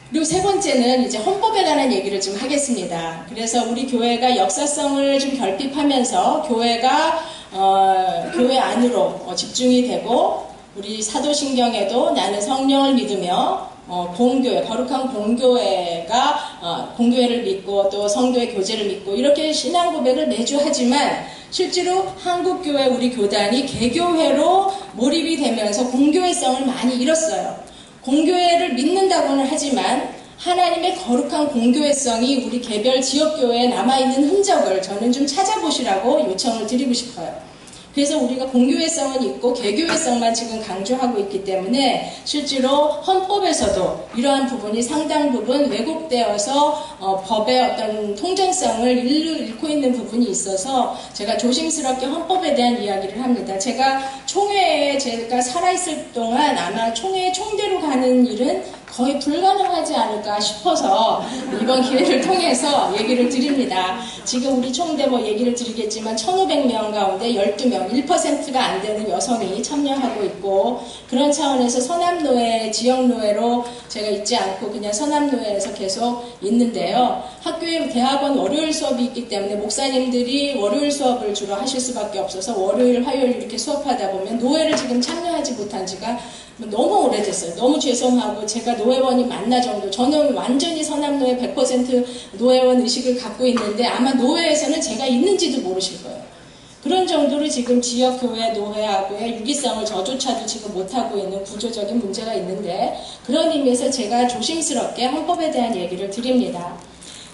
그리고 세 번째는 이제 헌법에 관한 얘기를 좀 하겠습니다. 그래서 우리 교회가 역사성을 좀 결핍하면서 교회가 교회 안으로 집중이 되고 우리 사도신경에도 나는 성령을 믿으며 공교회, 거룩한 공교회가 공교회를 믿고 또 성도의 교제를 믿고 이렇게 신앙 고백을 매주 하지만 실제로 한국교회 우리 교단이 개교회로 몰입이 되면서 공교회성을 많이 잃었어요. 공교회를 믿는다고는 하지만 하나님의 거룩한 공교회성이 우리 개별 지역교회에 남아있는 흔적을 저는 좀 찾아보시라고 요청을 드리고 싶어요. 그래서 우리가 공교회성은 있고 개교회성만 지금 강조하고 있기 때문에 실제로 헌법에서도 이러한 부분이 상당 부분 왜곡되어서 법의 어떤 통전성을 잃고 있는 부분이 있어서 제가 조심스럽게 헌법에 대한 이야기를 합니다. 제가 총회에 제가 살아있을 동안 아마 총회에 총대로 가는 일은 거의 불가능하지 않을까 싶어서 이번 기회를 통해서 얘기를 드립니다. 지금 우리 총대 얘기를 드리겠지만 1500명 가운데 12명, 1%가 안 되는 여성이 참여하고 있고 그런 차원에서 서남노회, 지역노회로 제가 있지 않고 그냥 서남노회에서 계속 있는데요. 학교에 대학원 월요일 수업이 있기 때문에 목사님들이 월요일 수업을 주로 하실 수밖에 없어서 월요일, 화요일 이렇게 수업하다 보면 노회를 지금 참여하지 못한 지가 너무 오래됐어요. 너무 죄송하고 제가 노회원이 맞나 정도 저는 완전히 서남노회 100% 노회원 의식을 갖고 있는데 아마 노회에서는 제가 있는지도 모르실 거예요. 그런 정도로 지금 지역교회, 노회하고의 유기성을 저조차도 지금 못하고 있는 구조적인 문제가 있는데 그런 의미에서 제가 조심스럽게 헌법에 대한 얘기를 드립니다.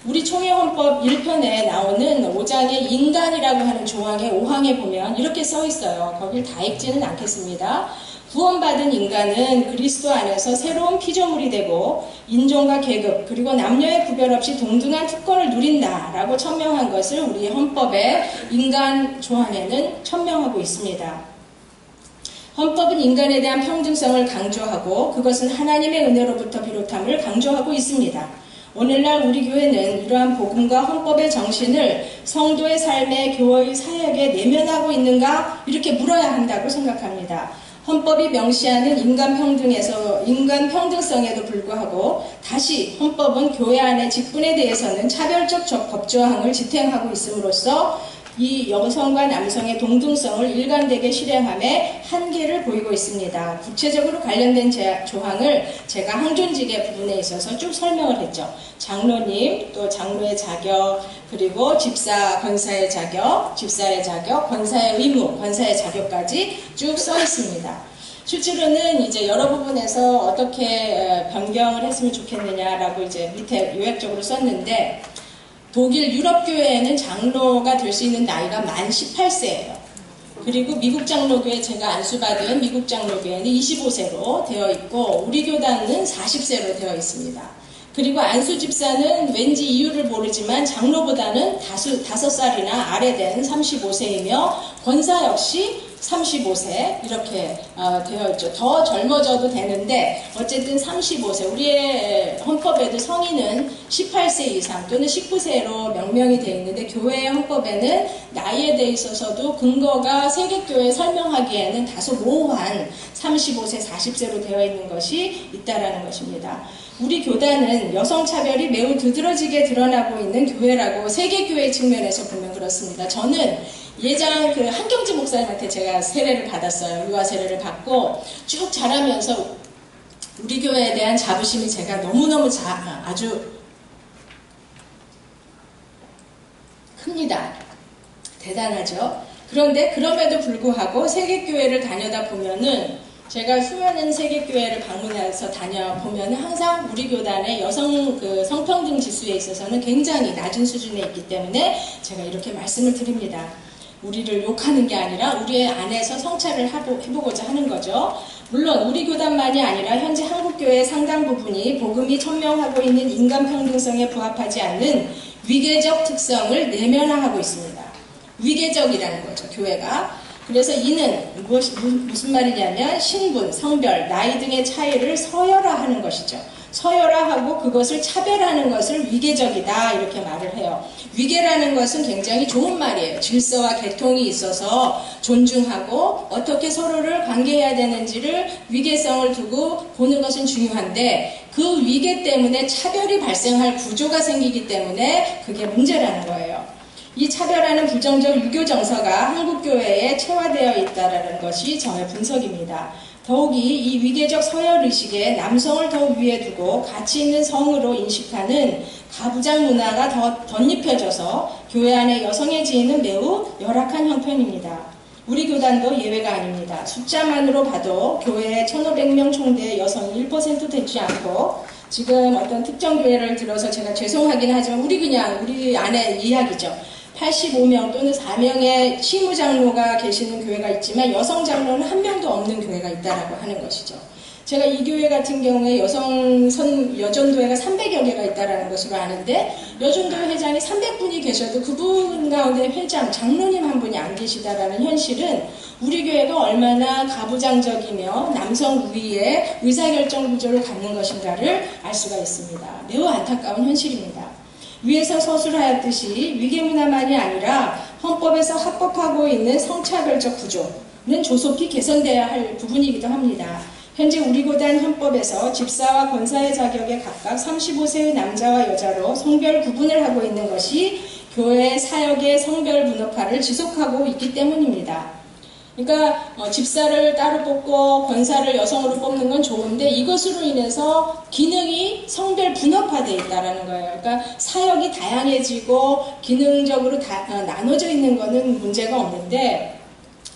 우리 총회헌법 1편에 나오는 5장의 인간이라고 하는 조항의 5항에 보면 이렇게 써 있어요. 거길 다 읽지는 않겠습니다. 구원받은 인간은 그리스도 안에서 새로운 피조물이 되고 인종과 계급 그리고 남녀의 구별 없이 동등한 특권을 누린다라고 천명한 것을 우리 헌법의 인간 조항에는 천명하고 있습니다. 헌법은 인간에 대한 평등성을 강조하고 그것은 하나님의 은혜로부터 비롯함을 강조하고 있습니다. 오늘날 우리 교회는 이러한 복음과 헌법의 정신을 성도의 삶의 교회의 사역에 내면하고 있는가 이렇게 물어야 한다고 생각합니다. 헌법이 명시하는 인간 평등성에도 불구하고 다시 헌법은 교회 안의 직분에 대해서는 차별적 법조항을 지탱하고 있음으로써 이 여성과 남성의 동등성을 일관되게 실행함에 한계를 보이고 있습니다. 구체적으로 관련된 조항을 제가 항존직의 부분에 있어서 쭉 설명을 했죠. 장로님, 또 장로의 자격, 그리고 집사, 권사의 자격, 집사의 자격, 권사의 의무, 권사의 자격까지 쭉 써 있습니다. 실제로는 이제 여러 부분에서 어떻게 변경을 했으면 좋겠느냐라고 이제 밑에 요약적으로 썼는데 독일 유럽교회에는 장로가 될 수 있는 나이가 만 18세예요. 그리고 미국 장로교회 제가 안수받은 미국 장로교회는 25세로 되어 있고 우리 교단은 40세로 되어 있습니다. 그리고 안수 집사는 왠지 이유를 모르지만 장로보다는 5살이나 아래된 35세이며 권사 역시 35세 이렇게 되어 있죠. 더 젊어져도 되는데 어쨌든 35세 우리의 헌법에도 성인은 18세 이상 또는 19세로 명명이 되어 있는데 교회의 헌법에는 나이에 대해 있어서도 근거가 세계교회 설명하기에는 다소 모호한 35세 40세로 되어 있는 것이 있다라는 것입니다. 우리 교단은 여성차별이 매우 두드러지게 드러나고 있는 교회라고 세계교회 측면에서 보면 그렇습니다. 저는 예장 한경지 목사님한테 제가 세례를 받았어요. 유아 세례를 받고 쭉 자라면서 우리 교회에 대한 자부심이 제가 너무너무 아주 큽니다. 대단하죠. 그런데 그럼에도 불구하고 세계교회를 다녀다 보면은 제가 수많은 세계교회를 방문해서 다녀보면 항상 우리 교단의 여성 성평등 지수에 있어서는 굉장히 낮은 수준에 있기 때문에 제가 이렇게 말씀을 드립니다. 우리를 욕하는 게 아니라 우리 안에서 성찰을 해보고자 하는 거죠. 물론 우리 교단만이 아니라 현재 한국교회의 상당 부분이 복음이 천명하고 있는 인간평등성에 부합하지 않는 위계적 특성을 내면화하고 있습니다. 위계적이라는 거죠, 교회가. 그래서 이는 무슨 말이냐면 신분, 성별, 나이 등의 차이를 서열화하는 것이죠. 서열화하고 그것을 차별하는 것을 위계적이다 이렇게 말을 해요. 위계라는 것은 굉장히 좋은 말이에요. 질서와 계통이 있어서 존중하고 어떻게 서로를 관계해야 되는지를 위계성을 두고 보는 것은 중요한데 그 위계 때문에 차별이 발생할 구조가 생기기 때문에 그게 문제라는 거예요. 이 차별하는 부정적 유교 정서가 한국교회에 체화되어 있다는 것이 저의 분석입니다. 더욱이 이 위계적 서열의식에 남성을 더 위에 두고 가치 있는 성으로 인식하는 가부장 문화가 더 덧입혀져서 교회 안에 여성의 지위는 매우 열악한 형편입니다. 우리 교단도 예외가 아닙니다. 숫자만으로 봐도 교회에 1500명 총대의 여성이 1% 되지 않고, 지금 어떤 특정 교회를 들어서 제가 죄송하긴 하지만 우리 안에 이야기죠. 85명 또는 4명의 실무장로가 계시는 교회가 있지만 여성 장로는 1명도 없는 교회가 있다라고 하는 것이죠. 제가 이 교회 같은 경우에 여전도회가 300여 개가 있다라는 것으로 아는데, 여전도회 회장이 300분이 계셔도 그분 가운데 회장, 장로님 한 분이 안 계시다라는 현실은 우리 교회가 얼마나 가부장적이며 남성 우위의 의사결정 구조를 갖는 것인가를 알 수가 있습니다. 매우 안타까운 현실입니다. 위에서 서술하였듯이 위계문화만이 아니라 헌법에서 합법하고 있는 성차별적 구조는 조속히 개선돼야 할 부분이기도 합니다. 현재 우리 교단 헌법에서 집사와 권사의 자격에 각각 35세의 남자와 여자로 성별 구분을 하고 있는 것이 교회 사역의 성별 분업화를 지속하고 있기 때문입니다. 그러니까 집사를 따로 뽑고 권사를 여성으로 뽑는 건 좋은데 이것으로 인해서 기능이 성별 분업화되어 있다는 거예요. 그러니까 사역이 다양해지고 기능적으로 나눠져 있는 것은 문제가 없는데,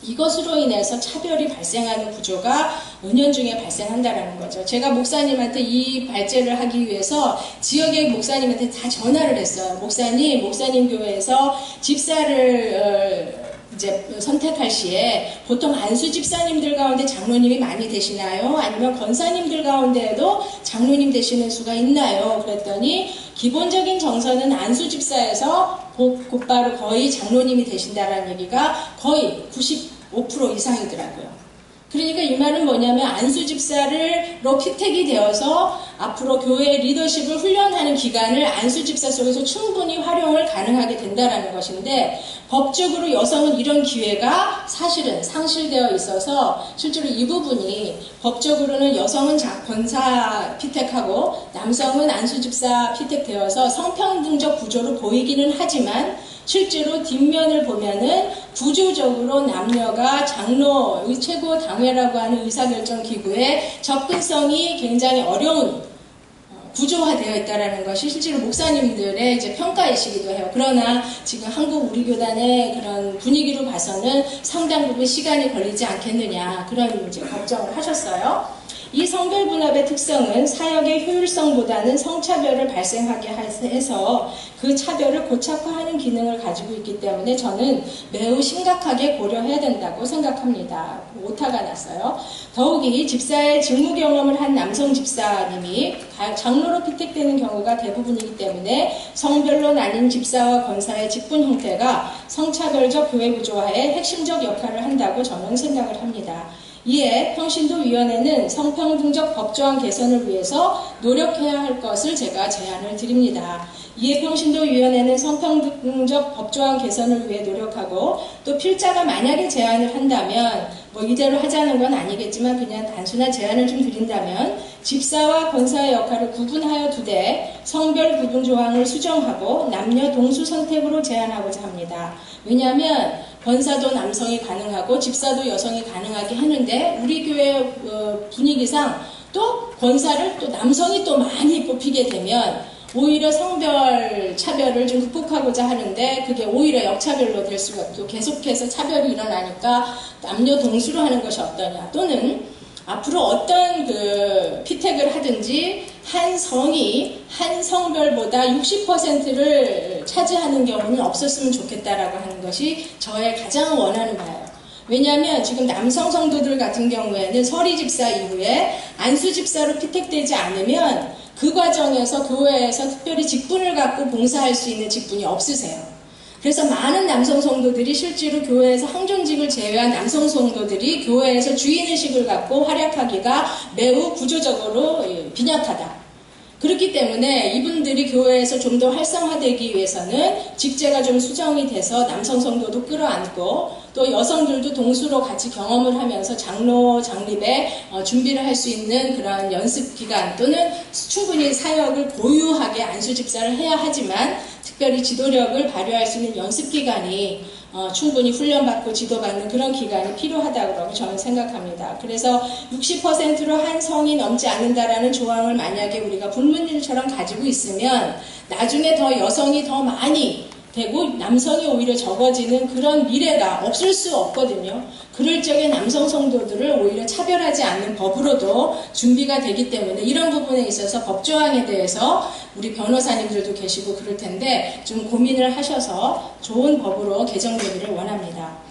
이것으로 인해서 차별이 발생하는 구조가 은연중에 발생한다는 거죠. 제가 목사님한테 이 발제를 하기 위해서 지역의 목사님한테 다 전화를 했어요. 목사님 교회에서 집사를 이제 선택할 시에 보통 안수 집사님들 가운데 장로님이 많이 되시나요? 아니면 권사님들 가운데에도 장로님 되시는 수가 있나요? 그랬더니 기본적인 정서는 안수 집사에서 곧바로 거의 장로님이 되신다라는 얘기가 거의 95% 이상이더라고요. 그러니까 이 말은 뭐냐면 안수 집사로 피택이 되어서 앞으로 교회 리더십을 훈련하는 기간을 안수 집사 속에서 충분히 활용을 가능하게 된다는 것인데, 법적으로 여성은 이런 기회가 사실은 상실되어 있어서 실제로 이 부분이 법적으로는 여성은 권사 피택하고 남성은 안수 집사 피택되어서 성평등적 구조로 보이기는 하지만 실제로 뒷면을 보면은 구조적으로 남녀가 장로, 최고 당회라고 하는 의사결정 기구의 접근성이 굉장히 어려운 구조화되어 있다는 것이 실제로 목사님들의 이제 평가이시기도 해요. 그러나 지금 한국 우리 교단의 그런 분위기로 봐서는 상당 부분 시간이 걸리지 않겠느냐, 그런 이제 걱정을 하셨어요. 이 성별 분업의 특성은 사역의 효율성보다는 성차별을 발생하게 해서 그 차별을 고착화하는 기능을 가지고 있기 때문에 저는 매우 심각하게 고려해야 된다고 생각합니다. 오타가 났어요. 더욱이 집사의 직무 경험을 한 남성 집사님이 장로로 피택되는 경우가 대부분이기 때문에 성별로 나뉜 집사와 권사의 직분 형태가 성차별적 교회 구조화에 핵심적 역할을 한다고 저는 생각을 합니다. 이에 평신도위원회는 성평등적 법조항 개선을 위해서 노력해야 할 것을 제가 제안을 드립니다. 이에 평신도위원회는 성평등적 법조항 개선을 위해 노력하고, 또 필자가 만약에 제안을 한다면 이대로 하자는 건 아니겠지만 그냥 단순한 제안을 좀 드린다면 집사와 권사의 역할을 구분하여 두되 성별 구분 조항을 수정하고 남녀 동수 선택으로 제안하고자 합니다. 왜냐하면 권사도 남성이 가능하고 집사도 여성이 가능하게 하는데 우리 교회 분위기상 또 권사를 또 남성이 또 많이 뽑히게 되면 오히려 성별 차별을 좀 극복하고자 하는데 그게 오히려 역차별로 될 수가 없고 계속해서 차별이 일어나니까 남녀 동수로 하는 것이 어떠냐, 또는 앞으로 어떤 피택을 하든지 한 성이 한 성별보다 60%를 차지하는 경우는 없었으면 좋겠다라고 하는 것이 저의 가장 원하는 바예요. 왜냐하면 지금 남성 성도들 같은 경우에는 서리 집사 이후에 안수 집사로 피택되지 않으면 그 과정에서 교회에서 특별히 직분을 갖고 봉사할 수 있는 직분이 없으세요. 그래서 많은 남성 성도들이 실제로 교회에서 항존직을 제외한 남성 성도들이 교회에서 주인의식을 갖고 활약하기가 매우 구조적으로 빈약하다. 그렇기 때문에 이분들이 교회에서 좀 더 활성화되기 위해서는 직제가 좀 수정이 돼서 남성 성도도 끌어안고 또 여성들도 동수로 같이 경험을 하면서 장로, 장립에 준비를 할 수 있는 그런 연습 기간 또는 충분히 사역을 고유하게 안수 집사를 해야 하지만 특별히 지도력을 발휘할 수 있는 연습 기간이 충분히 훈련받고 지도받는 그런 기간이 필요하다고 저는 생각합니다. 그래서 60%로 한 성이 넘지 않는다라는 조항을 만약에 우리가 불문율처럼 가지고 있으면 나중에 더 여성이 더 많이 되고 남성이 오히려 적어지는 그런 미래가 없을 수 없거든요. 그럴 적에 남성 성도들을 오히려 차별하지 않는 법으로도 준비가 되기 때문에 이런 부분에 있어서 법조항에 대해서 우리 변호사님들도 계시고 그럴 텐데 좀 고민을 하셔서 좋은 법으로 개정되기를 원합니다.